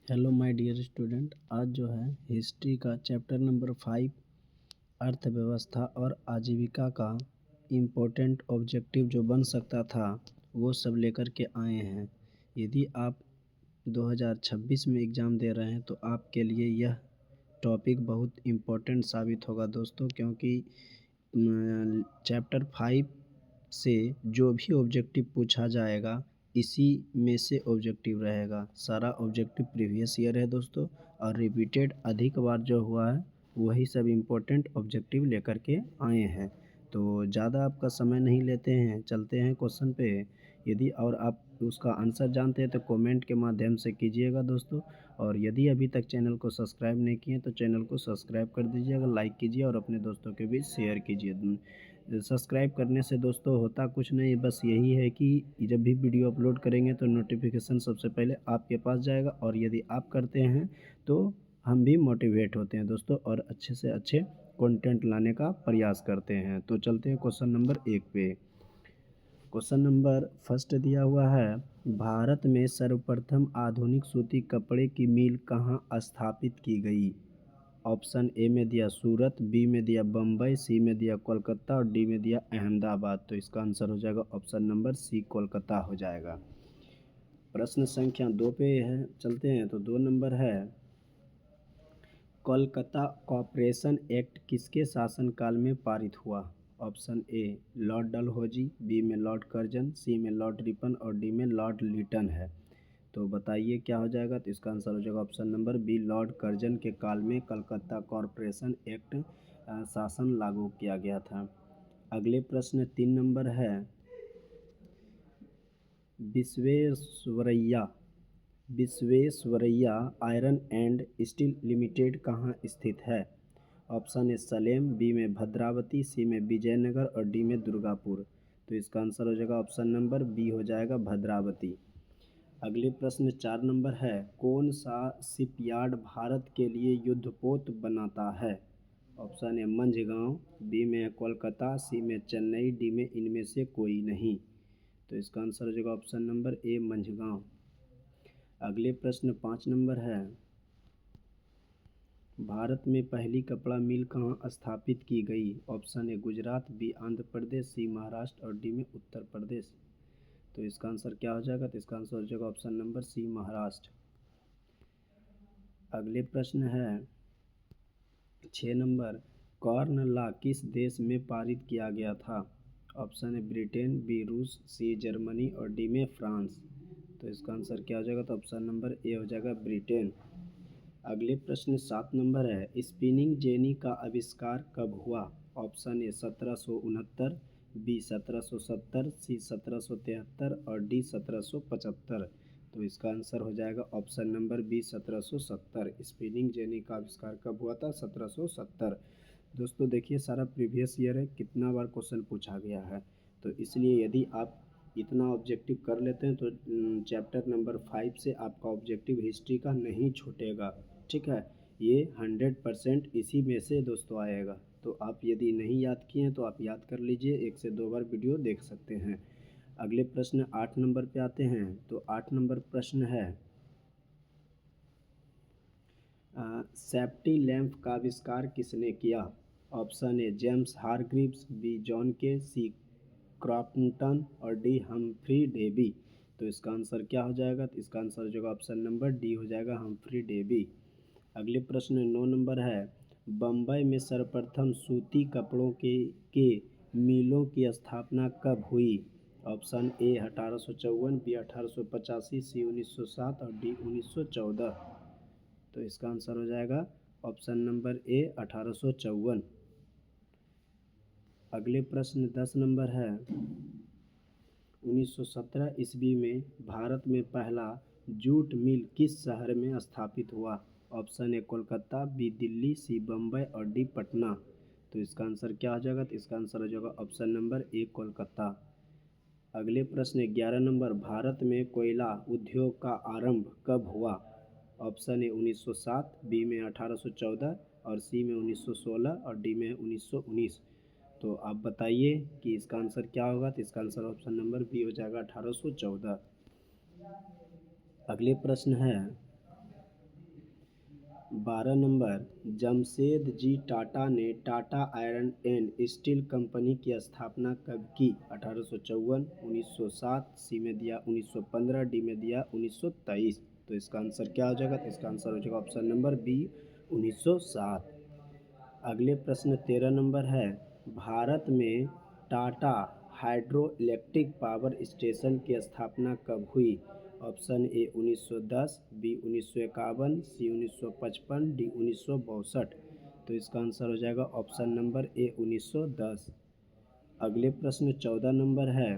Hello my dear student. आज जो है हिस्ट्री का चैप्टर नंबर 5 अर्थव्यवस्था और आजीविका का इम्पोर्टेंट ऑब्जेक्टिव जो बन सकता था वो सब लेकर के आए हैं। यदि आप 2026 में एग्ज़ाम दे रहे हैं तो आपके लिए यह टॉपिक बहुत इम्पोर्टेंट साबित होगा दोस्तों, क्योंकि चैप्टर 5 से जो भी ऑब्जेक्टिव पूछा जाएगा इसी में से ऑब्जेक्टिव रहेगा। सारा ऑब्जेक्टिव प्रीवियस ईयर है दोस्तों, और रिपीटेड अधिक बार जो हुआ है वही सब इम्पोर्टेंट ऑब्जेक्टिव लेकर के आए हैं। तो ज़्यादा आपका समय नहीं लेते हैं, चलते हैं क्वेश्चन पे। यदि और आप उसका आंसर जानते हैं तो कमेंट के माध्यम से कीजिएगा दोस्तों। और यदि अभी तक चैनल को सब्सक्राइब नहीं किए तो चैनल को सब्सक्राइब कर दीजिएगा, लाइक कीजिए और अपने दोस्तों के बीच शेयर कीजिए। सब्सक्राइब करने से दोस्तों होता कुछ नहीं, बस यही है कि जब भी वीडियो अपलोड करेंगे तो नोटिफिकेशन सबसे पहले आपके पास जाएगा, और यदि आप करते हैं तो हम भी मोटिवेट होते हैं दोस्तों और अच्छे से अच्छे कंटेंट लाने का प्रयास करते हैं। तो चलते हैं क्वेश्चन नंबर 1 पे। क्वेश्चन नंबर फर्स्ट दिया हुआ है, भारत में सर्वप्रथम आधुनिक सूती कपड़े की मिल कहाँ स्थापित की गई? ऑप्शन ए में दिया सूरत, बी में दिया बम्बई, सी में दिया कोलकाता और डी में दिया अहमदाबाद। तो इसका आंसर हो जाएगा ऑप्शन नंबर सी, कोलकाता हो जाएगा। प्रश्न संख्या 2 पे है, चलते हैं। तो 2 नंबर है, कोलकाता कॉरपोरेशन एक्ट किसके शासनकाल में पारित हुआ? Option A Lord Dalhousie, B में लॉर्ड कर्जन, सी में लॉर्ड रिपन और डी में लॉर्ड लिटन है। तो बताइए क्या हो जाएगा? तो इसका आंसर हो जाएगा option number B, Lord Curzon के काल में कलकत्ता कॉरपोरेशन एक्ट शासन लागू किया गया था। अगले प्रश्न 3 नंबर है, Visvesvaraya Visvesvaraya iron and steel limited कहाँ स्थित है? ऑप्शन ए सलेम, बी में भद्रावती, सी में विजयनगर और डी में दुर्गापुर। तो इसका आंसर हो जाएगा ऑप्शन नंबर बी, हो जाएगा भद्रावती। अगले प्रश्न 4 नंबर है, कौन सा शिपयार्ड भारत के लिए युद्धपोत बनाता है? ऑप्शन ए मंझगांव, बी में है कोलकाता, सी में चेन्नई, डी में इनमें से कोई नहीं। तो इसका आंसर हो जाएगा ऑप्शन नंबर ए, मंझगांव। अगले प्रश्न 5 नंबर है, भारत में पहली कपड़ा मिल कहाँ स्थापित की गई? Option A Gujarat, B Andhra Pradesh, C Maharashtra और डी में उत्तर प्रदेश। तो इसका आंसर क्या हो जाएगा? तो इसका आंसर हो जाएगा ऑप्शन नंबर सी, महाराष्ट्र। अगले प्रश्न है 6 नंबर, कॉर्न लॉ किस देश में पारित किया गया था? ऑप्शन है ब्रिटेन, बी रूस, सी जर्मनी और डी में फ्रांस। तो इसका आंसर क्या हो जाएगा? तो ऑप्शन नंबर ए हो जाएगा ब्रिटेन। अगले प्रश्न 7 नंबर है, स्पिनिंग जेनी का आविष्कार कब हुआ? ऑप्शन ए 1769, बी 1770, सी 1773 और डी 1775। तो इसका आंसर हो जाएगा option number B, 1770। Spinning jenny का आविष्कार कब हुआ था? 1770। दोस्तों देखिए, सारा प्रीवियस ईयर है, कितना बार क्वेश्चन पूछा गया है। तो इसलिए यदि आप इतना ऑब्जेक्टिव कर लेते हैं तो चैप्टर नंबर 5 से आपका ऑब्जेक्टिव हिस्ट्री का नहीं छूटेगा। ठीक है, ये 100% इसी में से दोस्तों आएगा। तो आप यदि नहीं याद किए हैं तो आप याद कर लीजिए, 1 से 2 बार वीडियो देख सकते हैं। अगले प्रश्न 8 नंबर पे आते हैं। तो 8 नंबर प्रश्न है, सेफ्टी लैंप का आविष्कार किसने किया? Option A James Hargreaves, B John Kay, C Crompton और डी हम्फ्री डेवी। तो इसका आंसर क्या हो जाएगा? तो इसका आंसर हो जाएगा ऑप्शन नंबर डी, हो जाएगा हम्फ्री डेवी। अगले प्रश्न 9 नंबर है, बम्बई में सर्वप्रथम सूती कपड़ों के मिलों की स्थापना कब हुई? ऑप्शन ए 1854, बी 1885, सी 1907 और डी 1914। तो इसका आंसर हो जाएगा ऑप्शन नंबर ए, 1854। अगले प्रश्न 10 नंबर है, 1917 ईस्वी में भारत में पहला जूट मिल किस शहर में स्थापित हुआ? Option A Kolkata, B Delhi, C Bombay और डी पटना। तो इसका आंसर क्या हो जाएगा? तो इसका आंसर हो जाएगा ऑप्शन नंबर ए, कोलकाता। अगले प्रश्न 11 नंबर, भारत में कोयला उद्योग का आरंभ कब हुआ? ऑप्शन ए 1907, बी में 1814 और सी में 1916 और डी में 1919। तो आप बताइए कि इसका आंसर क्या होगा? तो इसका आंसर ऑप्शन नंबर बी हो जाएगा 1814। अगले प्रश्न है, 12 नंबर, जमशेद जी टाटा ने Tata iron and steel company की स्थापना कब की? 1854, 1907, सी में दिया 1915, डी में दिया 1923। तो इसका आंसर क्या हो जाएगा? तो इसका आंसर हो जाएगा ऑप्शन नंबर बी, 1907। अगले प्रश्न 13 नंबर है, भारत में Tata hydro electric power station की स्थापना कब हुई? Option A 1910, B 1951, C 1955, D 1962। तो इसका आंसर हो जाएगा ऑप्शन नंबर ए 1910। अगले प्रश्न 14 नंबर है,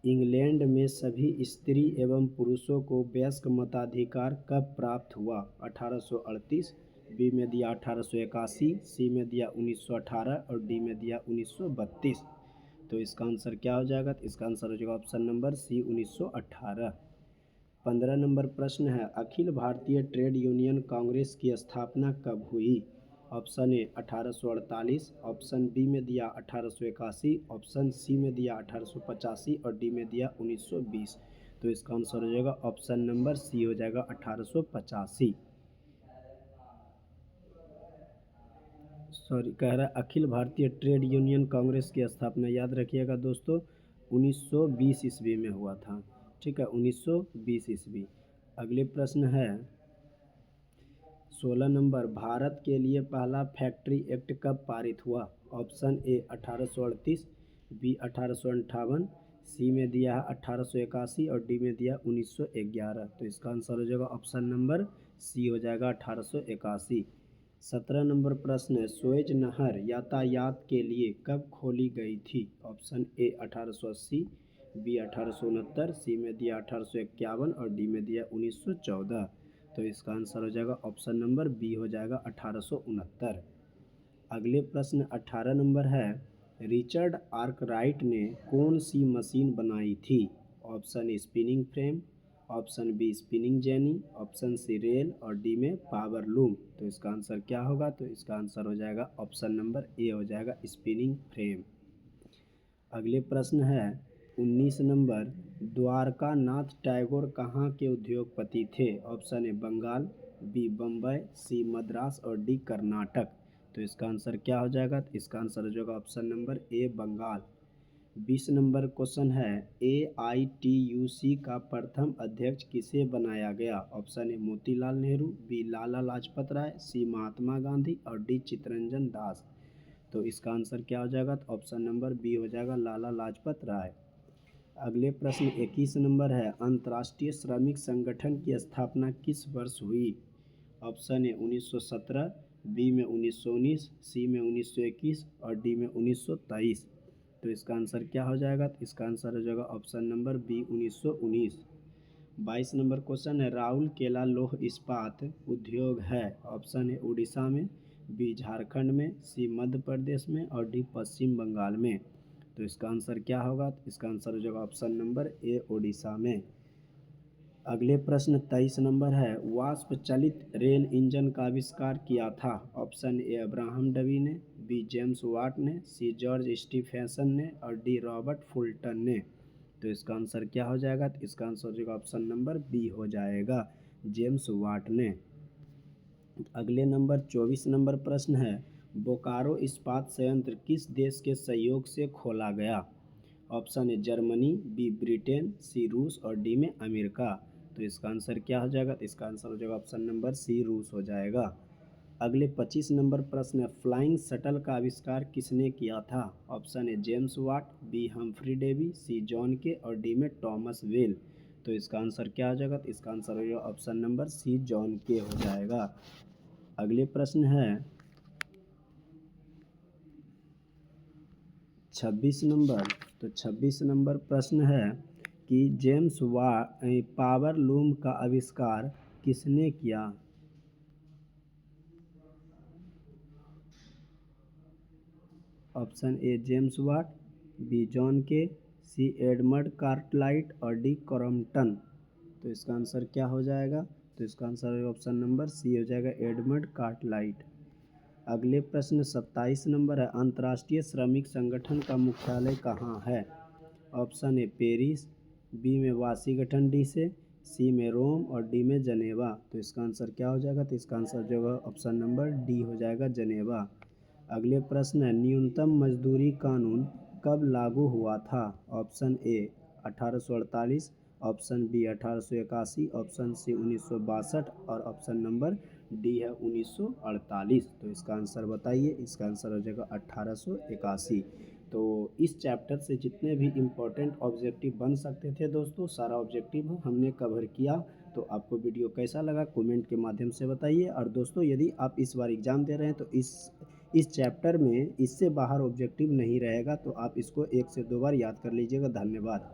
इंग्लैंड में सभी स्त्री एवं पुरुषों को वयस्क मताधिकार कब प्राप्त हुआ? 1838, बी में दिया 1881, सी में दिया 1918 और डी में दिया 1932। तो इसका आंसर क्या हो जाएगा? तो इसका आंसर हो जाएगा ऑप्शन नंबर सी, 1918। 15 नंबर प्रश्न है, अखिल भारतीय ट्रेड यूनियन कांग्रेस की स्थापना कब हुई? ऑप्शन ए 1848, ऑप्शन बी में दिया 1881, ऑप्शन सी में दिया 1885 और डी में दिया 1920। तो इसका आंसर हो जाएगा ऑप्शन नंबर सी हो जाएगा 1885। सॉरी, कह रहा है अखिल भारतीय ट्रेड यूनियन कांग्रेस की स्थापना याद रखिएगा दोस्तों 1920 ईस्वी में हुआ था। ठीक है, 1920 ईस्वी। अगले प्रश्न है 16 नंबर, भारत के लिए पहला फैक्ट्री एक्ट कब पारित हुआ? ऑप्शन ए 1838, बी 1858, सी में दिया है 1881 और डी में दिया 1911। तो इसका आंसर हो जाएगा ऑप्शन नंबर सी हो जाएगा 1881। 17 नंबर प्रश्न है, सुएज नहर यातायात के लिए कब खोली गई थी? ऑप्शन ए 1880, बी 1869, सी में दिया 1851 और डी में दिया 1914। तो इसका आंसर हो जाएगा ऑप्शन नंबर बी हो जाएगा 1869। अगले प्रश्न 18 नंबर है, रिचर्ड आर्कराइट ने कौन सी मशीन बनाई थी? Option A spinning frame, option B spinning jenny, option C rail और डी में पावर लूम। तो इसका आंसर क्या होगा? तो इसका आंसर हो जाएगा ऑप्शन नंबर ए हो जाएगा स्पिनिंग फ्रेम। अगले प्रश्न है 19 नंबर, द्वारका नाथ टैगोर कहाँ के उद्योगपति थे? Option A Bengal, B Bombay, C Madras और डी कर्नाटक। तो इसका आंसर क्या हो जाएगा? तो इसका आंसर हो जाएगा option number A Bengal. 20 number question है, AITUC का प्रथम अध्यक्ष किसे बनाया गया? Option A Motilal Nehru, B Lala Lajpat Rai, C Mahatma Gandhi और डी चित्तरंजन दास। तो इसका आंसर क्या हो जाएगा? तो ऑप्शन नंबर बी हो जाएगा लाला लाजपत राय। अगले प्रश्न 21 नंबर है, अंतर्राष्ट्रीय श्रमिक संगठन की स्थापना किस वर्ष हुई? ऑप्शन ए 1917, बी में 1919, सी में 1921 और डी में 1923। तो इसका आंसर क्या हो जाएगा? तो इसका आंसर हो जाएगा option number B 1919। 22 number question है, राउल केला लौह इस्पात उद्योग है? ऑप्शन ए उड़ीसा में, बी झारखंड में, सी मध्य प्रदेश में और डी पश्चिम बंगाल में। तो इसका आंसर क्या होगा? तो इसका आंसर हो जाएगा ऑप्शन नंबर ए उड़ीसा में। अगले प्रश्न 23 नंबर है, वाष्प चलित रेल इंजन का आविष्कार किया था? ऑप्शन ए अब्राहम डवी ने, बी जेम्स वाट ने, सी जॉर्ज स्टीफेंसन ने और डी रॉबर्ट फुल्टन ने। तो इसका आंसर क्या हो जाएगा? तो इसका आंसर हो जाएगा ऑप्शन नंबर बी हो जाएगा जेम्स वाट ने। अगले नंबर 24 नंबर प्रश्न है, बोकारो इस्पात संयंत्र किस देश के सहयोग से खोला गया? Option A Germany, B Britain, C Russia और डी में अमेरिका। तो इसका आंसर क्या हो जाएगा? तो इसका आंसर हो जाएगा ऑप्शन नंबर सी रूस हो जाएगा। अगले 25 नंबर प्रश्न है, फ्लाइंग शटल का आविष्कार किसने किया था? Option A James Watt, B Humphry Davy, C John Kay और डी में टॉमस वेल। तो इसका आंसर क्या हो जाएगा? तो इसका आंसर हो जाएगा ऑप्शन नंबर सी जॉन के हो जाएगा। अगले प्रश्न है 26 नंबर। तो 26 नंबर प्रश्न है कि जेम्स पावर लूम का आविष्कार किसने किया? Option A James Watt, B John Kay, C Edmund कार्टलाइट और डी क्रॉम्पटन। तो इसका आंसर क्या हो जाएगा? तो इसका आंसर ऑप्शन नंबर सी हो जाएगा एडमंड कार्टलाइट। अगले प्रश्न 27 नंबर है, अंतर्राष्ट्रीय श्रमिक संगठन का मुख्यालय कहाँ है? ऑप्शन ए पेरिस, बी में वाशिंगटन डीसी, सी में रोम और डी में जनेवा। तो इसका आंसर क्या हो जाएगा? तो इसका आंसर जो है ऑप्शन नंबर डी हो जाएगा, जनेवा। अगले प्रश्न है, न्यूनतम मजदूरी कानून कब लागू हुआ था? Option A 1848, option B 1881, option C 1962 और ऑप्शन नंबर डी है 1948। तो इसका आंसर बताइए। इसका आंसर हो जाएगा 1881। तो इस चैप्टर से जितने भी इम्पोर्टेंट ऑब्जेक्टिव बन सकते थे दोस्तों, सारा ऑब्जेक्टिव हमने कवर किया। तो आपको वीडियो कैसा लगा कमेंट के माध्यम से बताइए। और दोस्तों यदि आप इस बार एग्ज़ाम दे रहे हैं तो इस चैप्टर में इससे बाहर ऑब्जेक्टिव नहीं रहेगा, तो आप इसको 1 से 2 बार याद कर लीजिएगा। धन्यवाद।